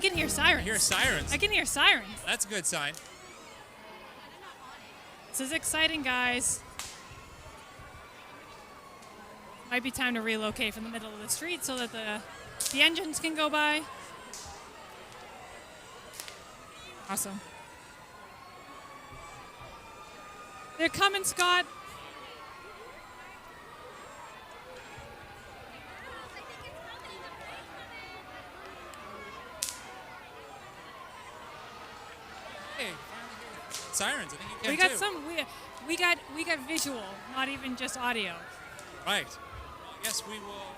can hear sirens. I hear sirens. I can hear sirens. That's a good sign. This is exciting, guys. Might be time to relocate from the middle of the street so that the engines can go by. Awesome. They're coming, Scott. Hey, sirens. I think you can We got too. some. We got visual, not even just audio. Right. Well, I guess we will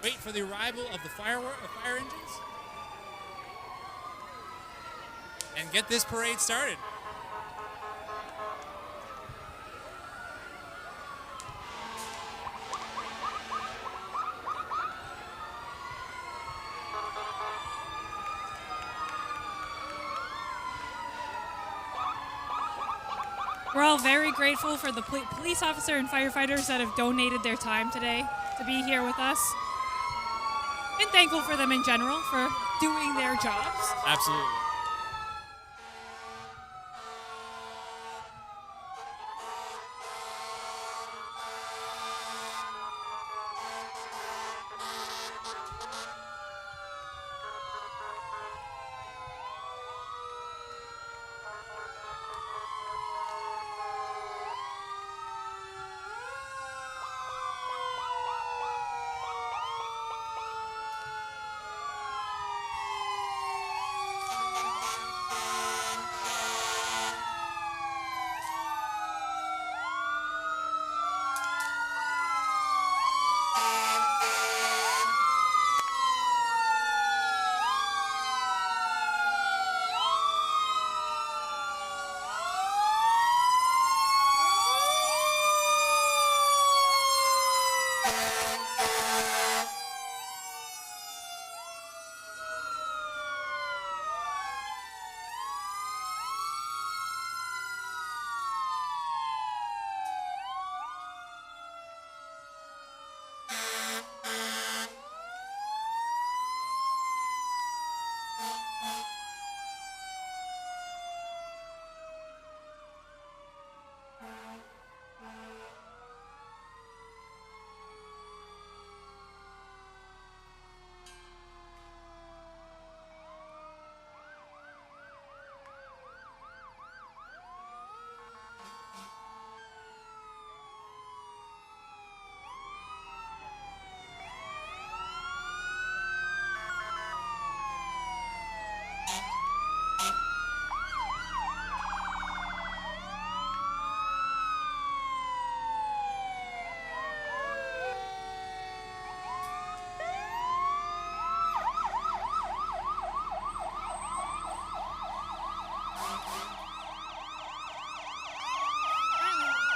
wait for the arrival of the fire engines and get this parade started. We're all very grateful for the police officer and firefighters that have donated their time today to be here with us. And thankful for them in general for doing their jobs. Absolutely.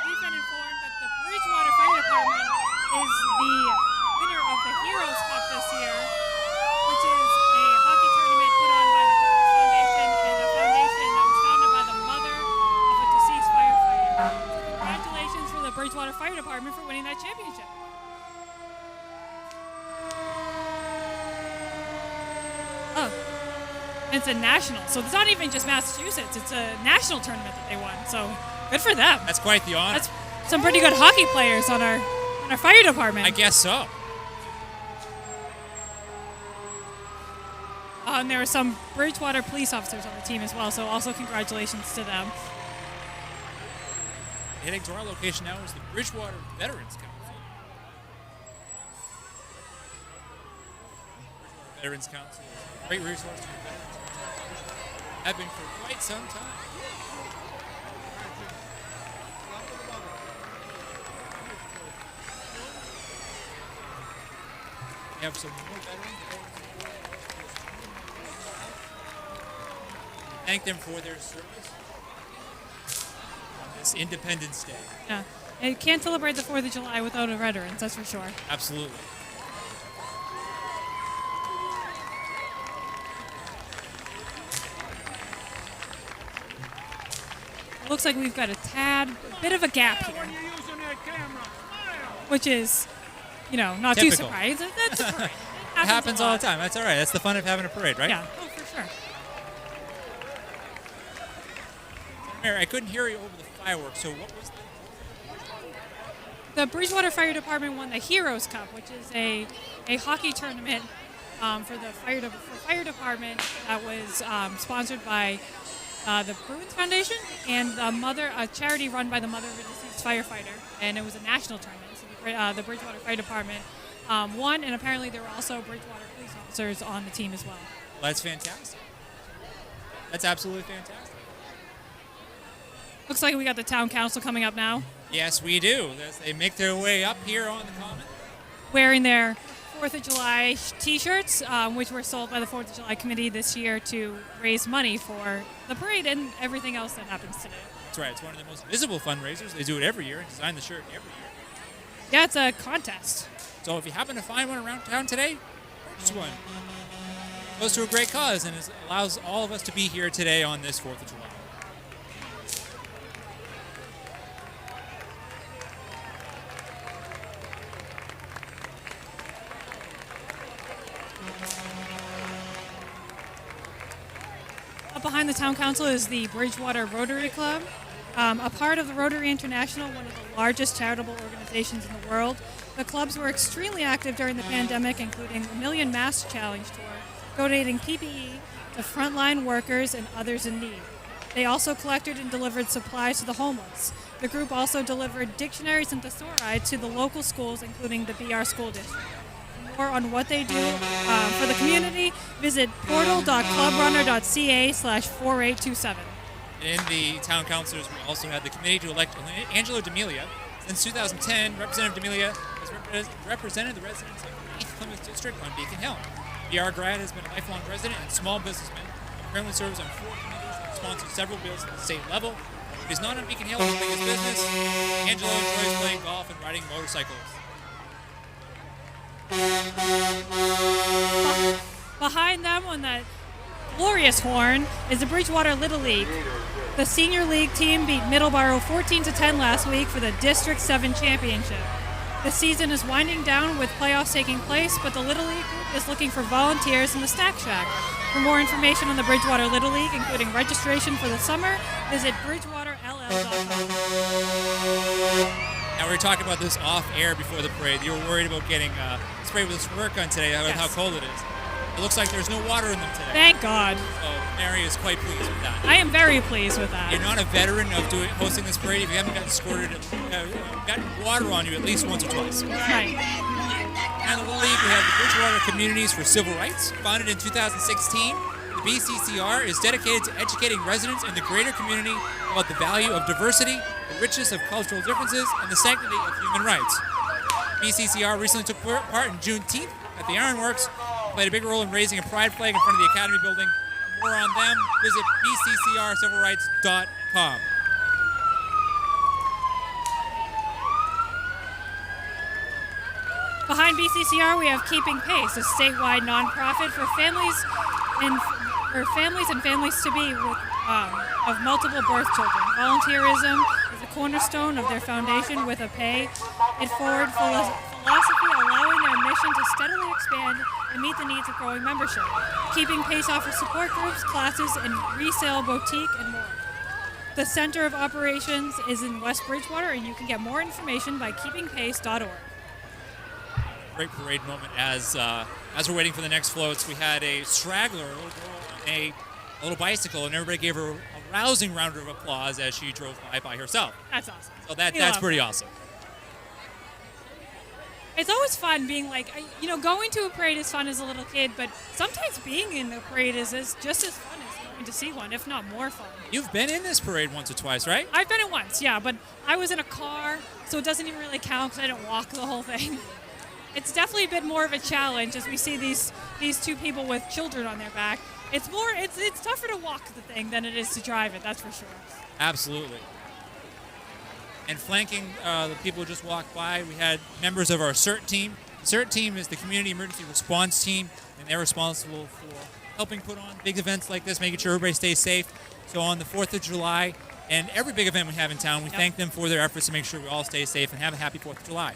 We've been informed that the Bridgewater Fire Department is the winner of the Heroes Cup this year, which is a hockey tournament put on by the Burns Foundation and a foundation that was founded by the mother of a deceased firefighter. So congratulations for the Bridgewater Fire Department for winning that championship. Oh, and it's a national, so it's not even just Massachusetts, it's a national tournament that they won, so good for them. That's quite the honor. That's some pretty good hockey players on our fire department. I guess so. And there were some Bridgewater police officers on the team as well, so also congratulations to them. Heading to our location now is the Bridgewater Veterans Council. Bridgewater Veterans Council is a great resource to the veterans. Have been for quite some time. We have some more veterans. Thank them for their service on this Independence Day. Yeah, and you can't celebrate the 4th of July without a veterans, that's for sure. Absolutely. Looks like we've got a bit of a gap here, which is, not Typical. too surprising. That's surprising. It happens a all lot. the time. That's all right. That's the fun of having a parade, right? Yeah, oh, for sure. Mary, I couldn't hear you over the fireworks, so what was The Bridgewater Fire Department won the Heroes Cup, which is a hockey tournament for the fire department that was sponsored by the Bruins Foundation and a charity run by the mother of a deceased firefighter, and it was a national tournament. So the Bridgewater Fire Department won, and apparently there were also Bridgewater police officers on the team as well. That's fantastic. That's absolutely fantastic. Looks like we got the town council coming up now, Yes, we do. As they make their way up here on the common. wearing their 4th of July T-shirts, which were sold by the 4th of July committee this year to raise money for the parade and everything else that happens today. That's right. It's one of the most visible fundraisers. They do it every year. Design the shirt every year. Yeah, it's a contest. So if you happen to find one around town today, purchase one. It goes to a great cause and it allows all of us to be here today on this 4th of July. Up behind the town council is the Bridgewater Rotary Club, a part of the Rotary International, one of the largest charitable organizations in the world. The clubs were extremely active during the pandemic, including the Million Mask Challenge Tour, donating PPE to frontline workers and others in need. They also collected and delivered supplies to the homeless. The group also delivered dictionaries and thesauri to the local schools, including the BR School District. For more on what they do for the community, visit portal.clubrunner.ca/4827. In the town councilors, we also had the committee to elect Angelo D'Amelia. Since 2010, Representative D'Amelia has represented the residents of the 8th Plymouth District on Beacon Hill. BR grad has been a lifelong resident and small businessman. He currently serves on 4 committees and sponsors several bills at the state level. If he's not on Beacon Hill helping his business, Angelo enjoys playing golf and riding motorcycles. Behind them on that glorious horn is the Bridgewater Little League. The senior league team beat Middleborough 14-10 last week for the District 7 championship. The season is winding down with playoffs taking place, but the Little League group is looking for volunteers in the Stack Shack. For more information on the Bridgewater Little League, including registration for the summer, visit bridgewaterll.com. Now, we were talking about this off-air before the parade. You were worried about getting sprayed with this work gun today, with how cold it is. It looks like there's no water in them today. Thank God. So Mary is quite pleased with that. I am very pleased with that. You're not a veteran of hosting this parade if you haven't gotten squirted, gotten water on you at least once or twice. Right. And the Little League, we have the Bridgewater Communities for Civil Rights. Founded in 2016, the BCCR is dedicated to educating residents in the greater community about the value of diversity, the richness of cultural differences, and the sanctity of human rights. BCCR recently took part in Juneteenth at the Ironworks, played a big role in raising a pride flag in front of the Academy building. For more on them, visit bccrcivilrights.com. Behind BCCR, we have Keeping Pace, a statewide nonprofit for families and families-to-be with of multiple birth children. Volunteerism is a cornerstone of their foundation with a pay-it-forward philosophy, allowing their mission to steadily expand and meet the needs of growing membership. Keeping Pace offers support groups, classes, and resale boutique, and more. The Center of Operations is in West Bridgewater, and you can get more information by keepingpace.org. Great parade moment as we're waiting for the next floats. We had a straggler, a little girl on a little bicycle, and everybody gave her a rousing round of applause as she drove by herself. That's awesome. So that's pretty awesome. It's always fun being going to a parade is fun as a little kid, but sometimes being in the parade is just as fun as going to see one, if not more fun. You've been in this parade once or twice, right? I've been it once, yeah, but I was in a car, so it doesn't even really count because I didn't walk the whole thing. It's definitely a bit more of a challenge as we see these two people with children on their back. It's tougher to walk the thing than it is to drive it, that's for sure. Absolutely. And flanking the people who just walked by, we had members of our CERT team. The CERT team is the Community Emergency Response Team, and they're responsible for helping put on big events like this, making sure everybody stays safe. So on the 4th of July and every big event we have in town, we thank them for their efforts to make sure we all stay safe and have a happy 4th of July.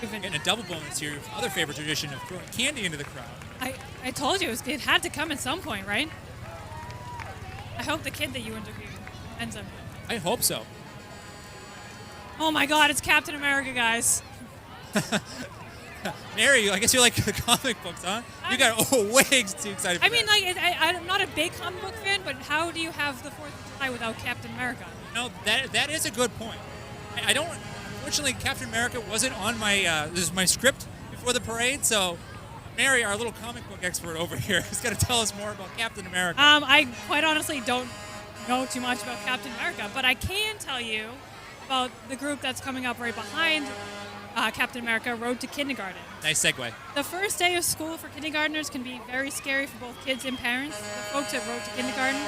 Getting a double bonus here with other favorite tradition of throwing candy into the crowd. I told you it had to come at some point, right? I hope the kid that you interviewed ends up. I hope so. Oh my God, it's Captain America, guys. Mary, I guess you like the comic books, huh? You got way too excited for I mean, that. I'm not a big comic book fan, but how do you have the 4th of July without Captain America? No, that is a good point. I don't. Unfortunately, Captain America wasn't on my this is my script before the parade, so Mary, our little comic book expert over here, is going to tell us more about Captain America. I quite honestly don't know too much about Captain America, but I can tell you about the group that's coming up right behind Captain America, Road to Kindergarten. Nice segue. The first day of school for kindergartners can be very scary for both kids and parents. The folks at Road to Kindergarten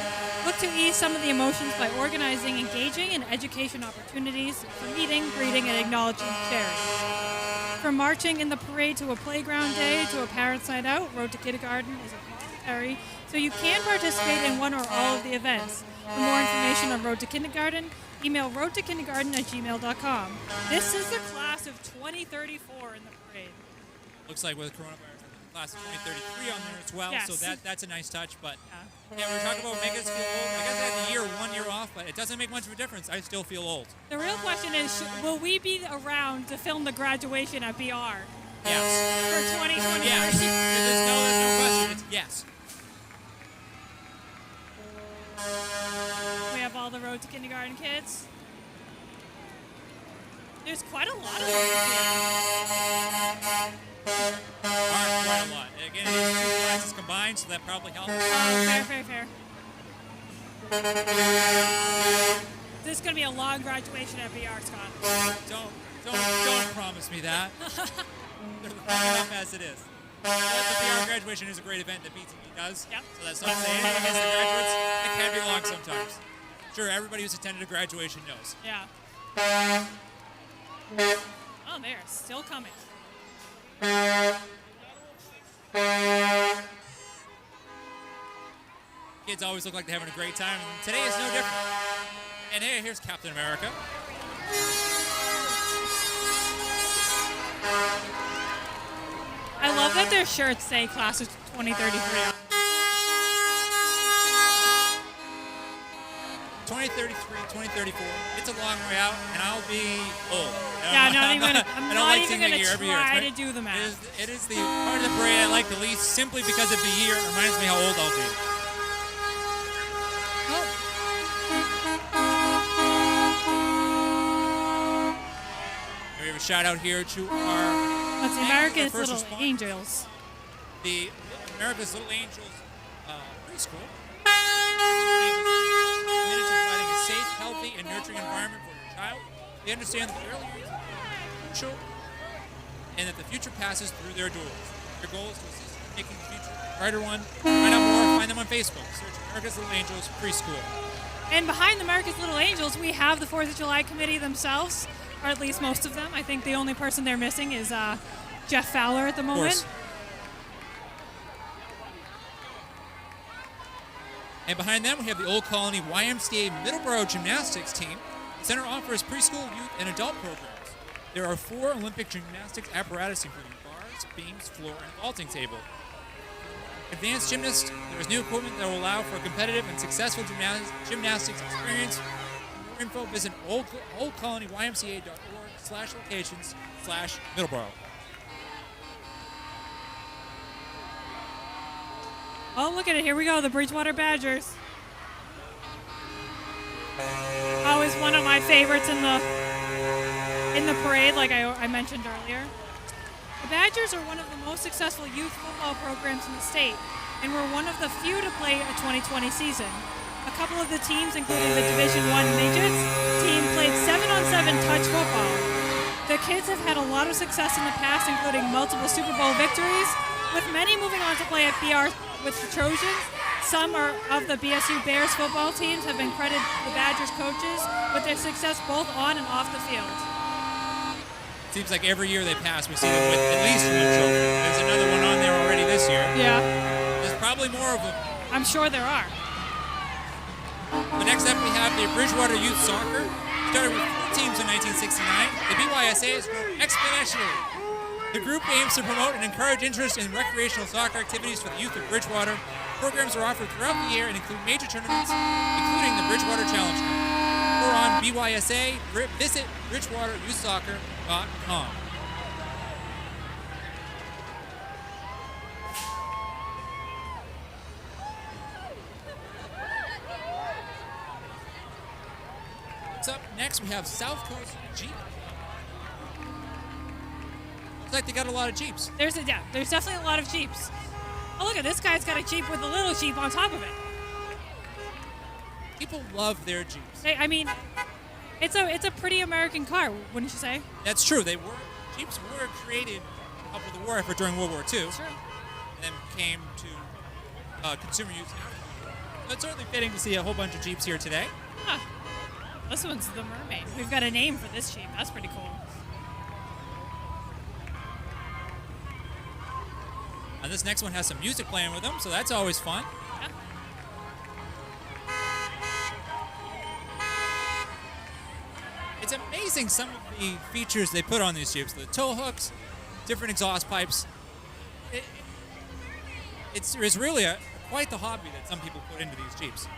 look to ease some of the emotions by organizing engaging and education opportunities for meeting, greeting, and acknowledging sharing. From marching in the parade to a playground day to a parents' night out, Road to Kindergarten is voluntary, so you can participate in one or all of the events. For more information on Road to Kindergarten, email roadtokindergarten@gmail.com. This is the class of 2034 in the parade. Looks like with coronavirus, class of 2033 on there as well, Yes. so that's a nice touch. But yeah, we're talking about making us feel old. I guess I had 1 year off, but it doesn't make much of a difference. I still feel old. The real question is, will we be around to film the graduation at BR? Yes. For 2023? Yes. There's no question. It's yes. We have all the Road to Kindergarten kids. There's quite a lot of them. Quite a lot. Again, it is 2 classes combined, so that probably helps. Fair. This is going to be a long graduation at BR, Scott. Don't promise me that. They're long enough as it is. The BR graduation is a great event that BTE does. Yep. So that's not saying anything against the graduates. It can be long sometimes. Sure, everybody who's attended a graduation knows. Yeah. Oh, they're still coming. Kids always look like they're having a great time, and today is no different. And hey, here's Captain America. I love that their shirts say class of 2033 on. 2033, 2034. It's a long way out, and I'll be old. Yeah, I'm I don't not like even seeing going that to year every year. try to do the math. It is the part of the parade I like the least, simply because of the year. It reminds me how old I'll be. We have a shout out here to our That's America's first Little responders. Angels. The America's Little Angels preschool. Committed to providing a safe, healthy, and nurturing environment for your child. They understand that the early years are crucial and that the future passes through their doors. Their goal is to assist in making the future a brighter one. Find out more, find them on Facebook. Search America's Little Angels Preschool. And behind America's Little Angels, we have the 4th of July committee themselves, or at least most of them. I think the only person they're missing is Jeff Fowler at the moment. And behind them, we have the Old Colony YMCA Middleborough Gymnastics team. The center offers preschool, youth, and adult programs. There are 4 Olympic gymnastics apparatus, including bars, beams, floor, and vaulting table. Advanced gymnasts, there is new equipment that will allow for a competitive and successful gymnastics experience. For more info, visit oldcolonymymca.org/locations/Middleborough. Oh, look at it. Here we go. The Bridgewater Badgers. Always one of my favorites in the parade, like I mentioned earlier. The Badgers are one of the most successful youth football programs in the state, and were one of the few to play a 2020 season. A couple of the teams, including the Division I Midgets team, played 7-on-7 touch football. The kids have had a lot of success in the past, including multiple Super Bowl victories, with many moving on to play at BR with the Trojans. Some of the BSU Bears football teams have been credited the Badgers coaches with their success both on and off the field. Seems like every year they pass, we see them with at least one trophy. There's another one on there already this year. Yeah. There's probably more of them. I'm sure there are. The next up, we have the Bridgewater Youth Soccer. Started with 4 teams in 1969. The BYSA has grown exponentially The group aims to promote and encourage interest in recreational soccer activities for the youth of Bridgewater. Programs are offered throughout the year and include major tournaments, including the Bridgewater Challenge Cup. More on BYSA, visit BridgewaterYouthSoccer.com. What's up next? We have South Coast Jeep. Looks like they got a lot of Jeeps. There's definitely a lot of Jeeps. Oh, look at this guy's got a Jeep with a little Jeep on top of it. People love their Jeeps. I mean, it's a pretty American car, wouldn't you say? That's true. Jeeps were created after the war effort during World War II. Sure. And then came to consumer use. So it's certainly fitting to see a whole bunch of Jeeps here today. Huh. This one's the Mermaid. We've got a name for this Jeep. That's pretty cool. And this next one has some music playing with them, so that's always fun. Yeah. It's amazing some of the features they put on these Jeeps. The tow hooks, different exhaust pipes. It's really quite the hobby that some people put into these Jeeps.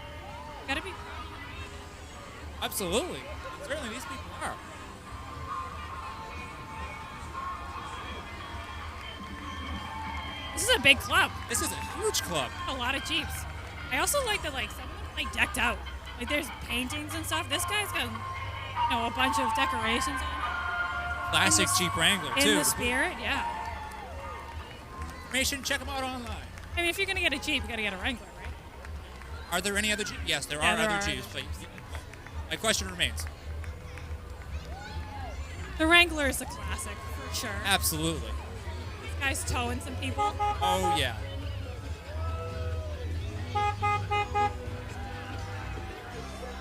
Gotta be. Absolutely. Certainly these people are. This is a big club. This is a huge club. A lot of Jeeps. I also like that some of them decked out. Like there's paintings and stuff. This guy's got a bunch of decorations on it. Classic Jeep Wrangler too. In the spirit, yeah. Information, check them out online. I mean, if you're gonna get a Jeep, you gotta get a Wrangler, right? Are there any other Jeeps? Yes, there are other Jeeps. But my question remains. The Wrangler is a classic for sure. Absolutely. This guy's towing some people. Oh yeah.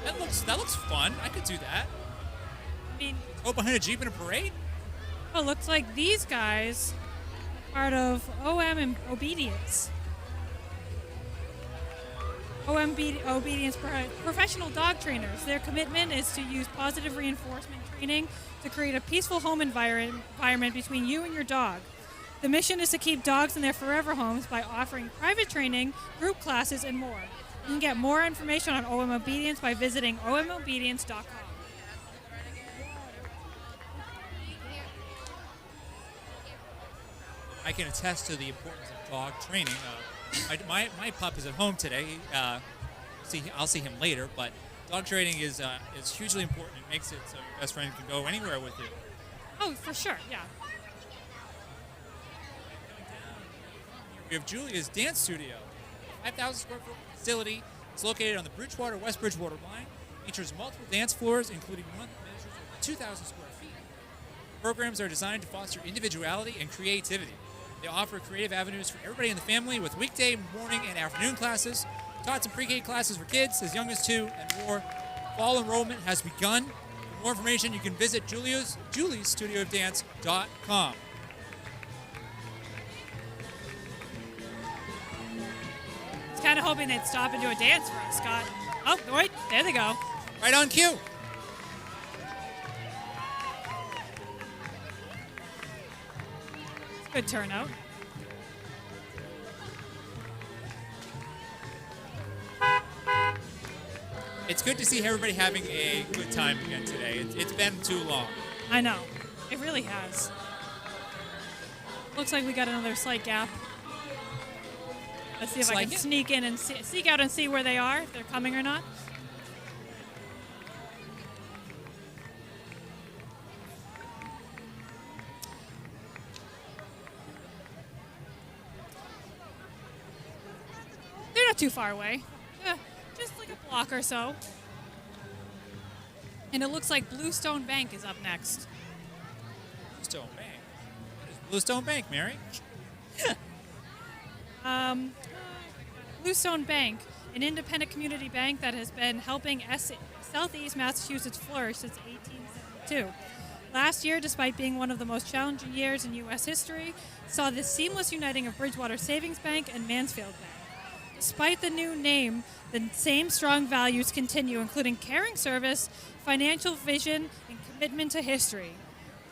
That looks fun. I could do that. I mean, oh, behind a Jeep in a parade? Oh, looks like these guys part of OM and Obedience. Obedience professional dog trainers. Their commitment is to use positive reinforcement training to create a peaceful home environment between you and your dog. The mission is to keep dogs in their forever homes by offering private training, group classes, and more. You can get more information on OM Obedience by visiting omobedience.com. I can attest to the importance of dog training. My pup is at home today. I'll see him later, but dog training is hugely important. It makes it so your best friend can go anywhere with you. Oh, for sure, yeah. We have Julia's Dance Studio, 5,000 square foot facility. It's located on the Bridgewater, West Bridgewater line. Features multiple dance floors, including one that measures over 2,000 square feet. Programs are designed to foster individuality and creativity. They offer creative avenues for everybody in the family with weekday, morning, and afternoon classes, tots and pre-K classes for kids as young as 2, and more. Fall enrollment has begun. For more information, you can visit juliesstudioofdance.com. Kind of hoping they'd stop and do a dance for us, Scott. Oh, wait, there they go. Right on cue. It's a good turnout. It's good to see everybody having a good time again today. It's been too long. I know. It really has. Looks like we got another slight gap. Let's see if I can sneak in and sneak out and see where they are, if they're coming or not. They're not too far away. Just like a block or so. And it looks like Bluestone Bank is up next. Bluestone Bank? What is Bluestone Bank, Mary? Bluestone Bank, an independent community bank that has been helping Southeast Massachusetts flourish since 1872. Last year, despite being one of the most challenging years in U.S. history, saw the seamless uniting of Bridgewater Savings Bank and Mansfield Bank. Despite the new name, the same strong values continue, including caring service, financial vision, and commitment to history.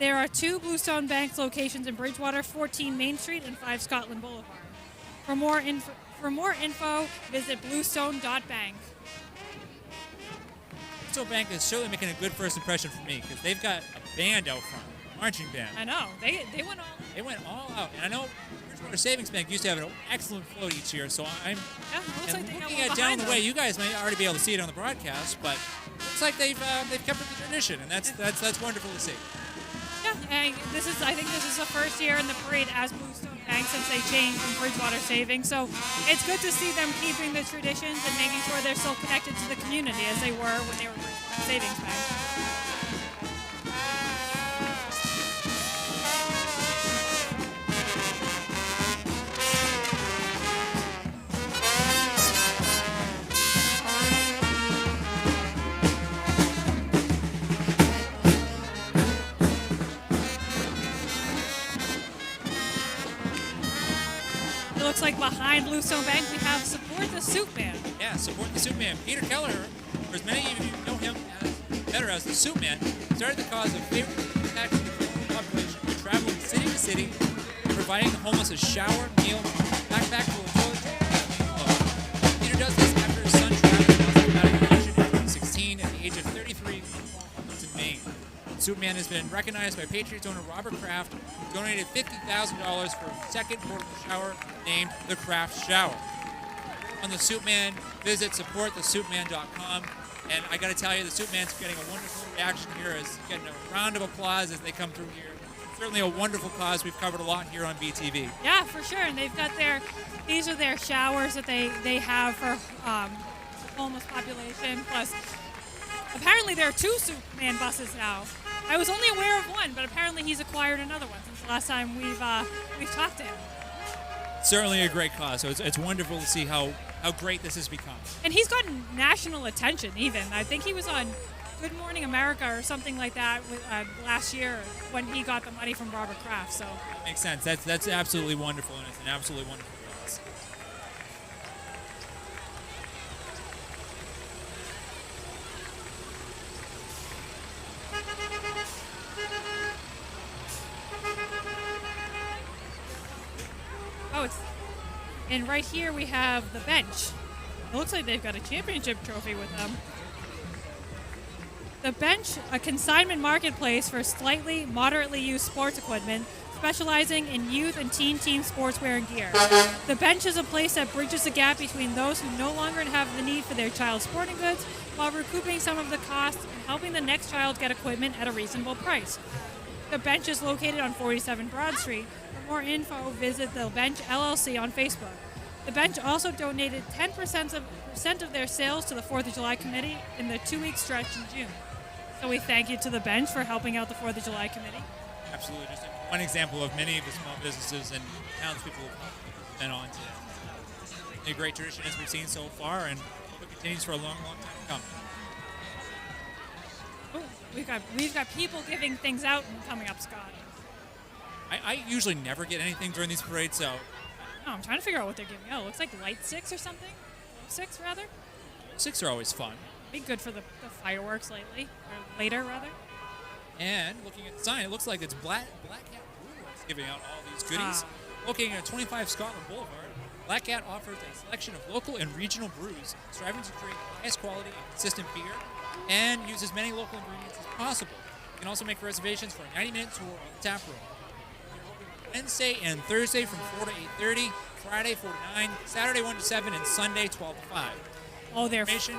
There are 2 Bluestone Bank locations in Bridgewater, 14 Main Street and 5 Scotland Boulevard. For more info, visit bluestone.bank. Bluestone Bank is certainly making a good first impression for me because they've got a band out front, a marching band. I know. They went all. They went all out. And I know Bridgewater Savings Bank used to have an excellent float each year, so I'm Looks like they got looking one at down behind the them. way. You guys may already be able to see it on the broadcast, but looks like they've kept up the tradition, and that's wonderful to see. Yeah, and I think this is the first year in the parade as Bluestone Bank since they changed from Bridgewater Savings. So it's good to see them keeping the traditions and making sure they're still connected to the community as they were when they were Bridgewater Savings Bank. It looks like behind Bluestone Bank we have Support the Soup Man. Yeah, support the Soup Man. Peter Keller, or as many of you know him better as the Soup Man, started the cause of favorable impact to the global population by traveling city to city and providing the homeless a shower, meal, backpack, full of toilet paper. Peter does this after his son traveled about a nation in 2016 at the age of 33 in Maine. Soup Man has been recognized by Patriots owner Robert Kraft, who donated $50,000 for a second portable shower named the Kraft Shower. On the Soup Man, visit supportthesoupman.com. And I got to tell you, the Soup Man's getting a wonderful reaction here, as getting a round of applause as they come through here. Certainly a wonderful cause. We've covered a lot here on BTV. Yeah, for sure. And they've got these are their showers that they have for homeless population. Plus, apparently there are 2 Soup Man buses now. I was only aware of one, but apparently he's acquired another one since the last time we've talked to him. Certainly a great cause. So it's wonderful to see how great this has become. And he's gotten national attention even. I think he was on Good Morning America or something like that last year when he got the money from Robert Kraft. So Makes sense. That's absolutely wonderful, and it's an absolutely wonderful cause. And right here we have the bench. It looks like they've got a championship trophy with them. The bench, a consignment marketplace for slightly, moderately used sports equipment, specializing in youth and teen team sportswear and gear. The bench is a place that bridges the gap between those who no longer have the need for their child's sporting goods while recouping some of the costs and helping the next child get equipment at a reasonable price. The bench is located on 47 Broad Street. For more info, visit the Bench LLC on Facebook. The bench also donated 10% of their sales to the 4th of July committee in the 2-week stretch in June. So we thank you to the bench for helping out the 4th of July committee. Absolutely. Just one example of many of the small businesses and townspeople have been on to a great tradition as we've seen so far, and it continues for a long, long time to come. Ooh, we've got people giving things out coming up, Scott. I usually never get anything during these parades, so... Oh, I'm trying to figure out what they're giving out. It looks like light sticks or something. 6 rather. 6 are always fun. Be good for the fireworks lately, or later rather. And looking at the sign, it looks like it's Black Cat Brewworks giving out all these goodies. Located at 25 Scotland Boulevard, Black Cat offers a selection of local and regional brews, striving to create the highest quality and consistent beer, and use as many local ingredients as possible. You can also make reservations for a 90-minute tour of the tap room. Wednesday and Thursday from 4 to 8:30, Friday 4 to 9, Saturday 1 to 7, and Sunday 12 to 5. Oh, they're Information,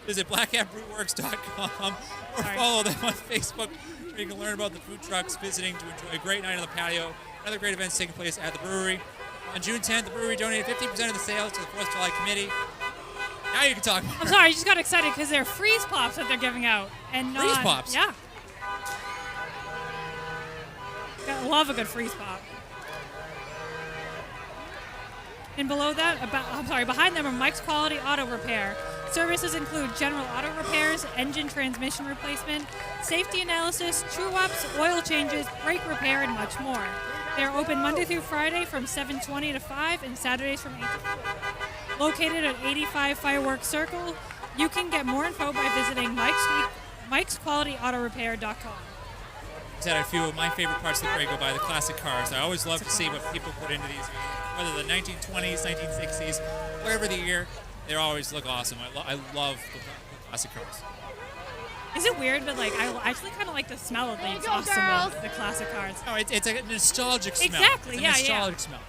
visit blackcatbrewworks.com or follow them on Facebook where you can learn about the food trucks visiting to enjoy a great night on the patio. Another great events taking place at the brewery. On June 10th, the brewery donated 50% of the sales to the 4th of July committee. Now you can talk more. I'm sorry, I just got excited because they're freeze pops that they're giving out. And Freeze pops? Yeah. I love a good freeze pop. And below that, behind them are Mike's Quality Auto Repair. Services include general auto repairs, engine transmission replacement, safety analysis, true-ups, oil changes, brake repair, and much more. They are open Monday through Friday from 7:20 to 5 and Saturdays from 8 to 4. Located at 85 Fireworks Circle, you can get more info by visiting Mike'sQualityAutoRepair.com. said a few of my favorite parts of the parade go by the classic cars. I always love to see what people put into these, whether the 1920s, 1960s, whatever the year, they always look awesome. I love the classic cars. Is it weird, but like I actually kind of like the smell of these awesome the classic cars. No, it's a nostalgic smell. Exactly, It's a yeah, nostalgic smell.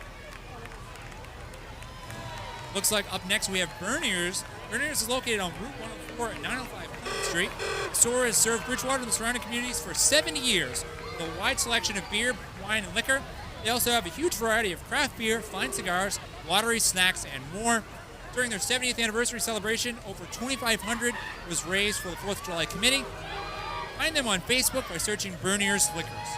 Looks like up next we have BERNIER'S. BERNIER'S is located on Route 104 at 905 Plymouth Street. The store has served Bridgewater and the surrounding communities for 70 years with a wide selection of beer, wine, and liquor. They also have a huge variety of craft beer, fine cigars, watery snacks, and more. During their 70th anniversary celebration, over $2,500 was raised for the 4th of July committee. Find them on Facebook by searching BERNIER'S Liquors.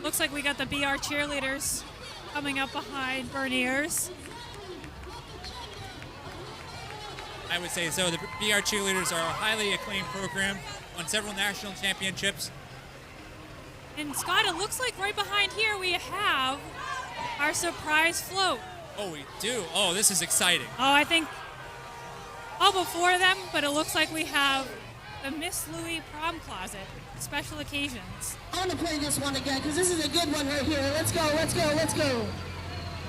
Looks like we got the BR cheerleaders coming up behind BERNIER'S. I would say so. The BR Cheerleaders are a highly acclaimed program, won several national championships. And Scott, it looks like right behind here we have our surprise float. Oh, we do? Oh, this is exciting. Oh, I think all before them, but it looks like we have the Miss Louie prom closet, special occasions. I want to play this one again because this is a good one right here. Let's go, let's go, let's go.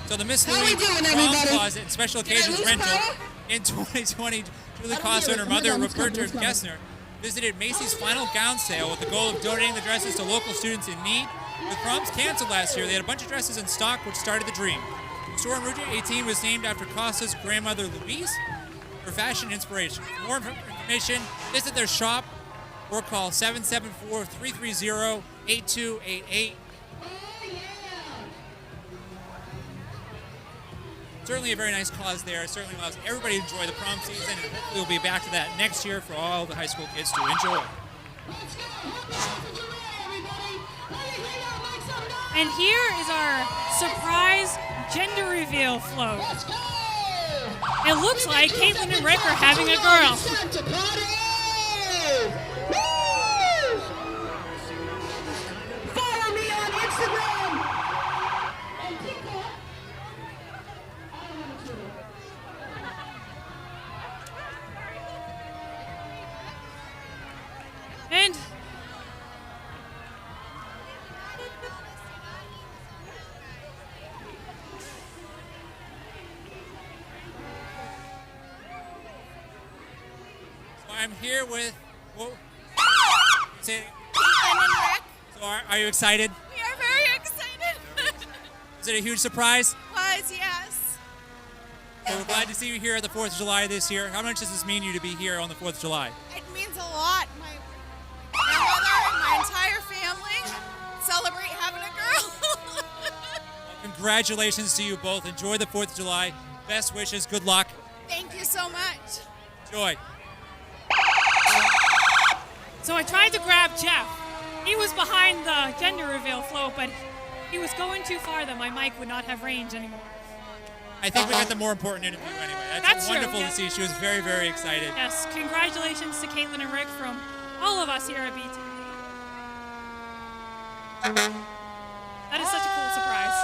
So the Miss How Louie we doing, prom everybody? closet and special occasions lose rental power? in 2020, Julie I don't Costa hear and her it. mother, Hold on, it's coming, Roberta it's coming. Gessner, visited Macy's final gown sale with the goal of donating the dresses to local students in need. With proms canceled last year, they had a bunch of dresses in stock, which started the dream. The store on Route 18 was named after Costa's grandmother, Louise, her fashion inspiration. For more information, visit their shop or call 774-330-8288. Certainly a very nice cause there. It certainly allows everybody to enjoy the prom season, and hopefully we'll be back to that next year for all the high school kids to enjoy. And here is our surprise gender reveal float. It looks like Caitlin and Rick are having a girl. Follow me on Instagram. And TikTok. And So I'm here with, whoa, say, Caitlin and Rick. so are you excited? We are very excited. Is it a huge surprise? Was, yes. So we're glad to see you here at the 4th of July this year. How much does this mean to you to be here on the 4th of July? It means a lot. My grandmother and my entire family celebrate having a girl. Congratulations to you both. Enjoy the 4th of July. Best wishes. Good luck. Thank you so much. Enjoy. so I tried to grab Jeff. He was behind the gender reveal float, but he was going too far that my mic would not have range anymore. I think we got the more important interview anyway. That's true, wonderful yeah. to see. She was very, very excited. Yes, congratulations to Caitlin and Rick from all of us here at BT. That is such a cool surprise.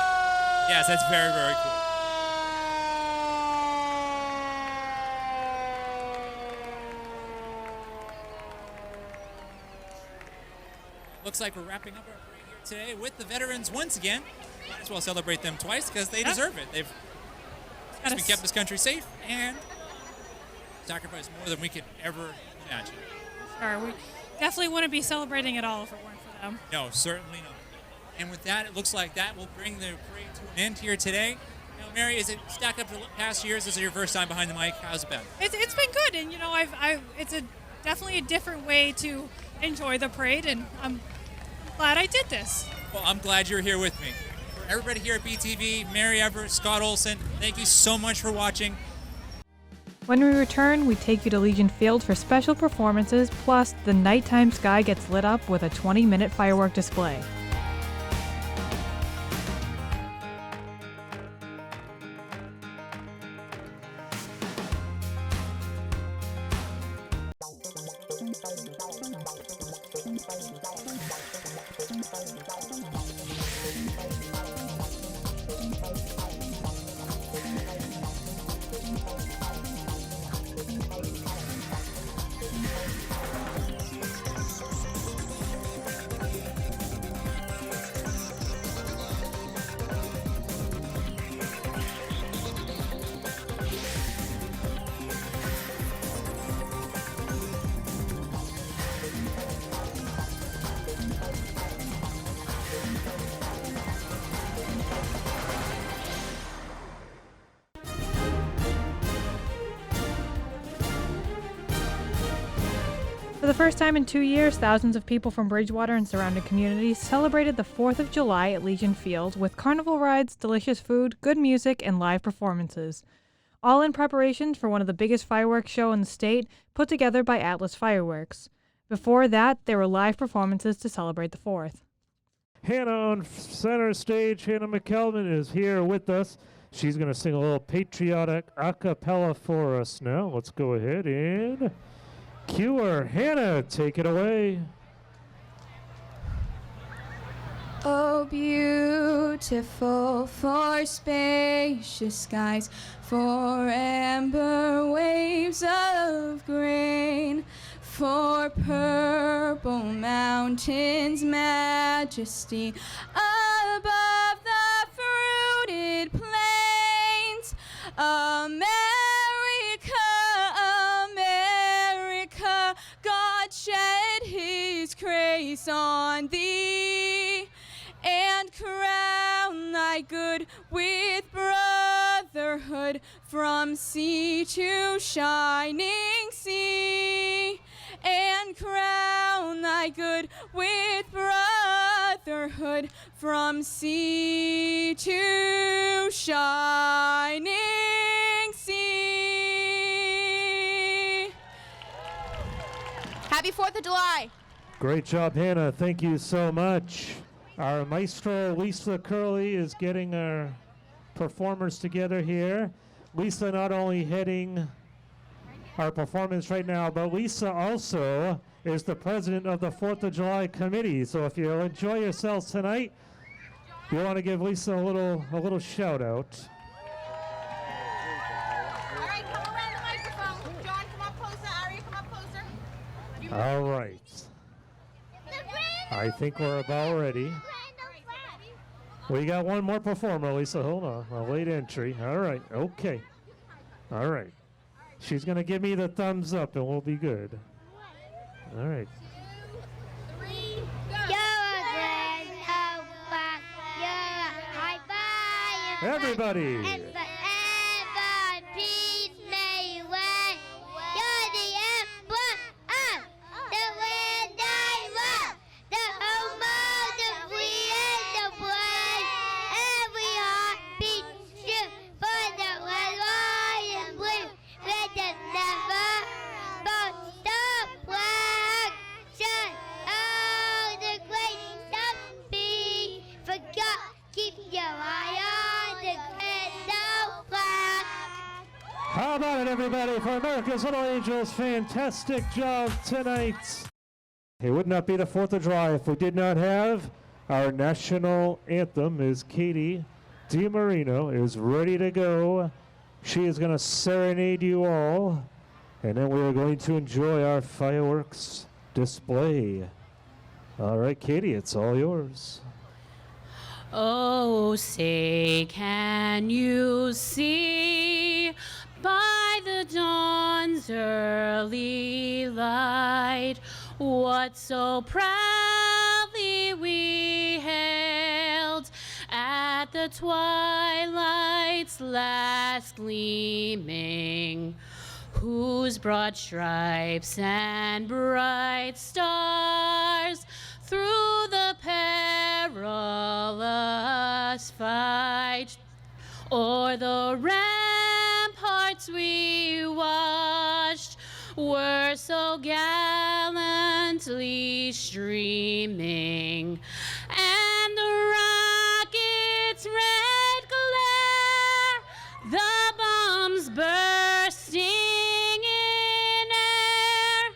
Yes, that's very, very cool. Looks like we're wrapping up our parade here today with the veterans once again. Might as well celebrate them twice because they deserve it. They've Gotta we kept this country safe and sacrificed more than we could ever imagine. Sure, we definitely wouldn't be celebrating at all if it weren't for them. No, certainly not. And with that, it looks like that will bring the parade to an end here today. Now, Mary, is it stacked up to past years? This is your first time behind the mic. How's it been? It's been good, and you know, it's definitely a different way to enjoy the parade, and I'm glad I did this. Well, I'm glad you're here with me. For everybody here at BTV, Mary Everett, Scott Olson, thank you so much for watching. When we return, we take you to Legion Field for special performances, plus the nighttime sky gets lit up with a 20-minute firework display. the first time in 2 years, thousands of people from Bridgewater and surrounding communities celebrated the 4th of July at Legion Field with carnival rides, delicious food, good music, and live performances. All in preparation for one of the biggest fireworks show in the state, put together by Atlas Fireworks. Before that, there were live performances to celebrate the 4th. Hannah on center stage. Hannah McKelvin is here with us. She's going to sing a little patriotic a cappella for us now. Let's go ahead and cue her. Hannah, take it away. Oh, beautiful for spacious skies, for amber waves of grain, for purple mountains' majesty above the fruited plains. America, America, God shed his grace on thee, and crown thy good with brotherhood from sea to shining sea, and crown thy good with brotherhood from sea to shining sea. Happy 4th of July. Great job, Hannah. Thank you so much. Our maestro, Lisa Curley, is getting our performers together here. Lisa not only heading our performance right now, but Lisa also is the president of the 4th of July committee. So if you enjoy yourselves tonight, you want to give Lisa a little shout out. All right, come around the microphone. John, come up closer. Ari, come up closer. All right. I think we're about ready. We got one more performer, Lisa. Hold on. A late entry. All right. Okay. All right. She's going to give me the thumbs up and we'll be good. All right. 2, 3, go. Everybody. How about it, everybody, for America's Little Angels? Fantastic job tonight. It would not be the 4th of July if we did not have our national anthem. Is Katie DiMarino is ready to go. She is going to serenade you all, and then we are going to enjoy our fireworks display. All right, Katie, it's all yours. Oh, say, can you see by the dawn's early light what so proudly we hailed at the twilight's last gleaming, whose broad stripes and bright stars through the perilous fight o'er the ramparts we watched were so gallantly streaming, and the rocket's red glare, the bombs bursting in air,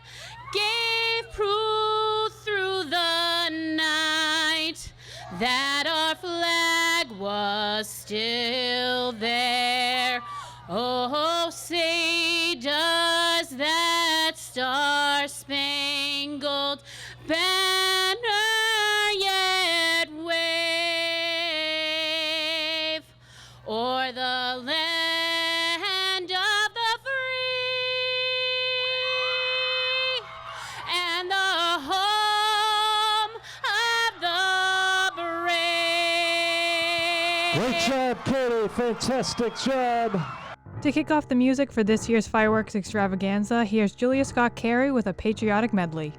gave proof through the night that our flag was still there. Oh, say does that star-spangled banner yet wave o'er the land of the free and the home of the brave? Great job, Katie. Fantastic job. To kick off the music for this year's fireworks extravaganza, here's Julia Scott Carey with a patriotic medley.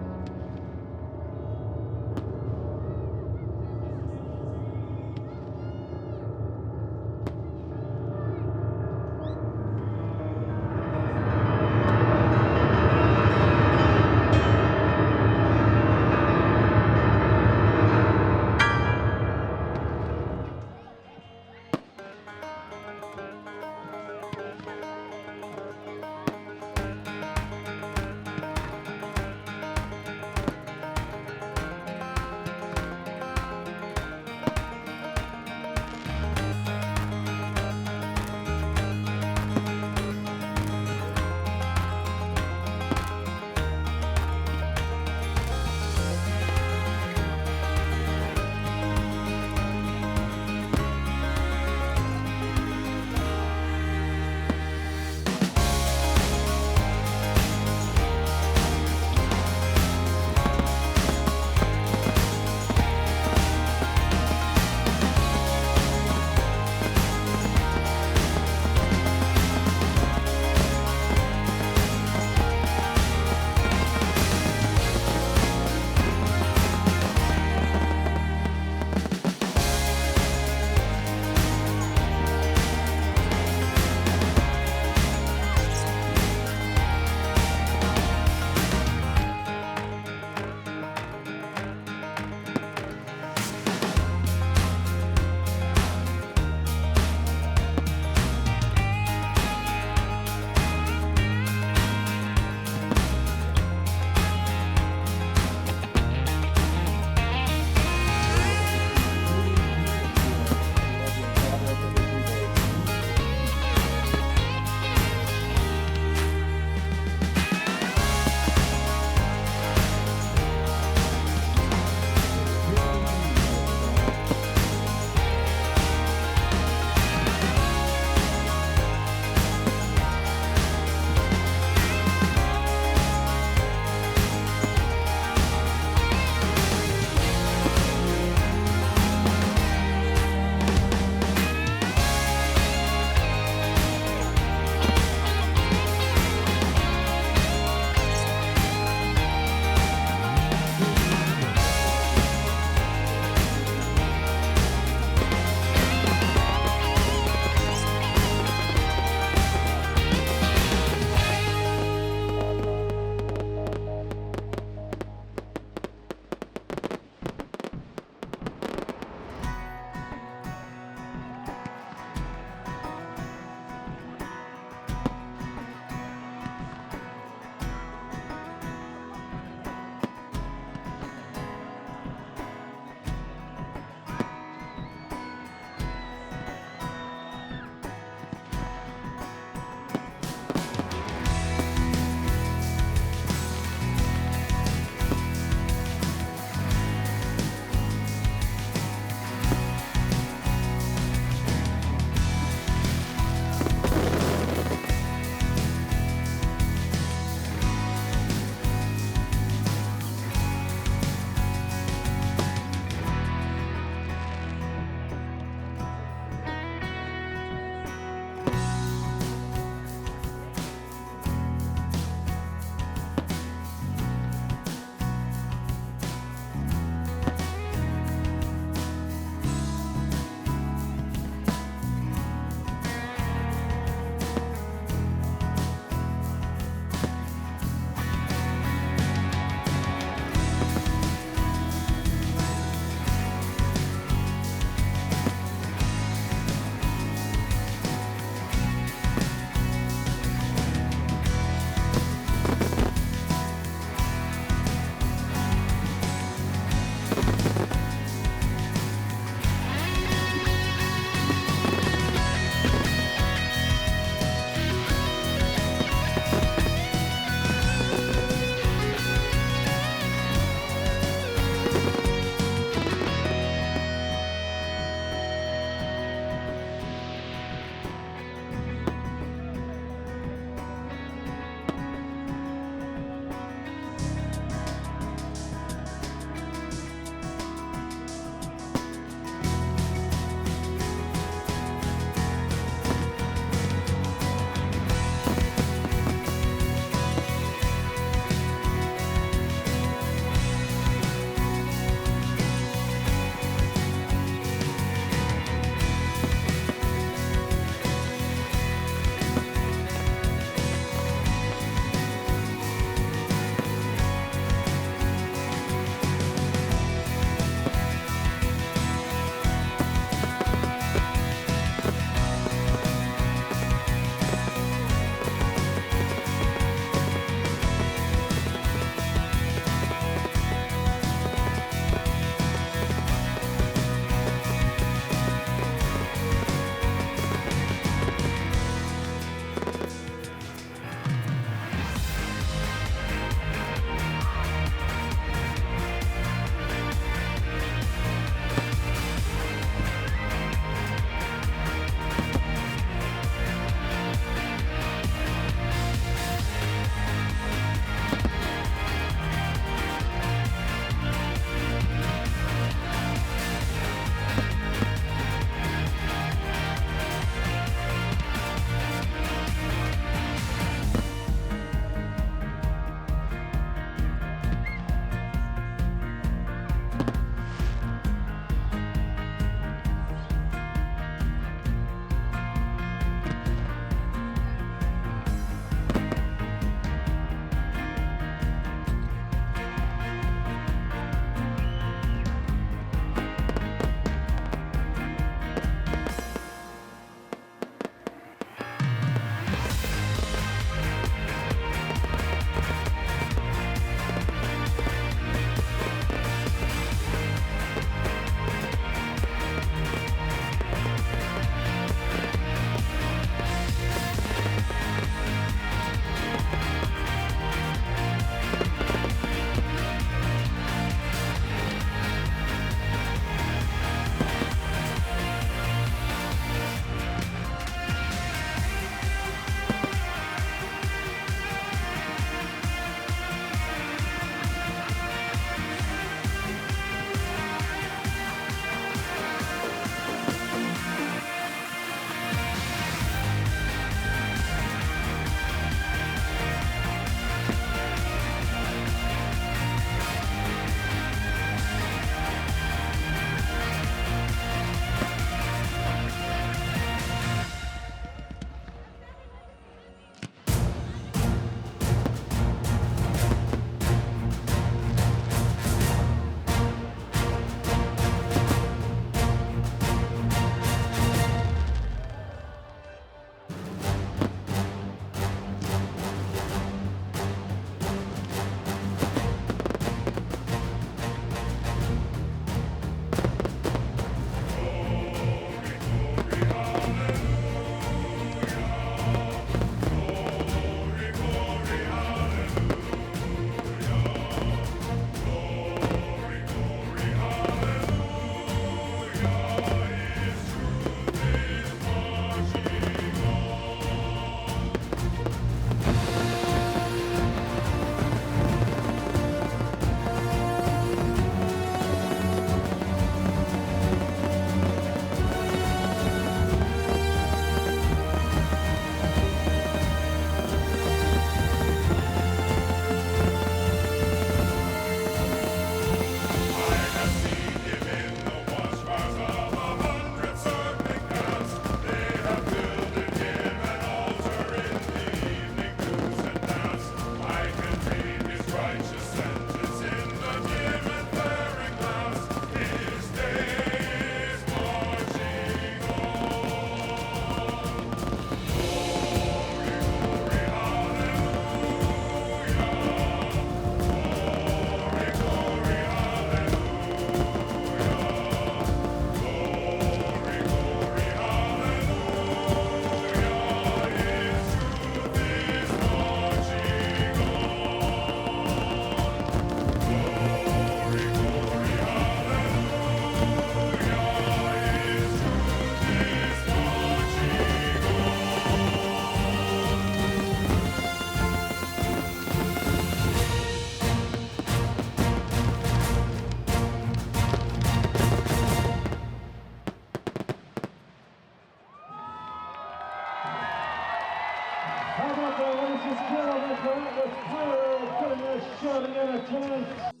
together tonight.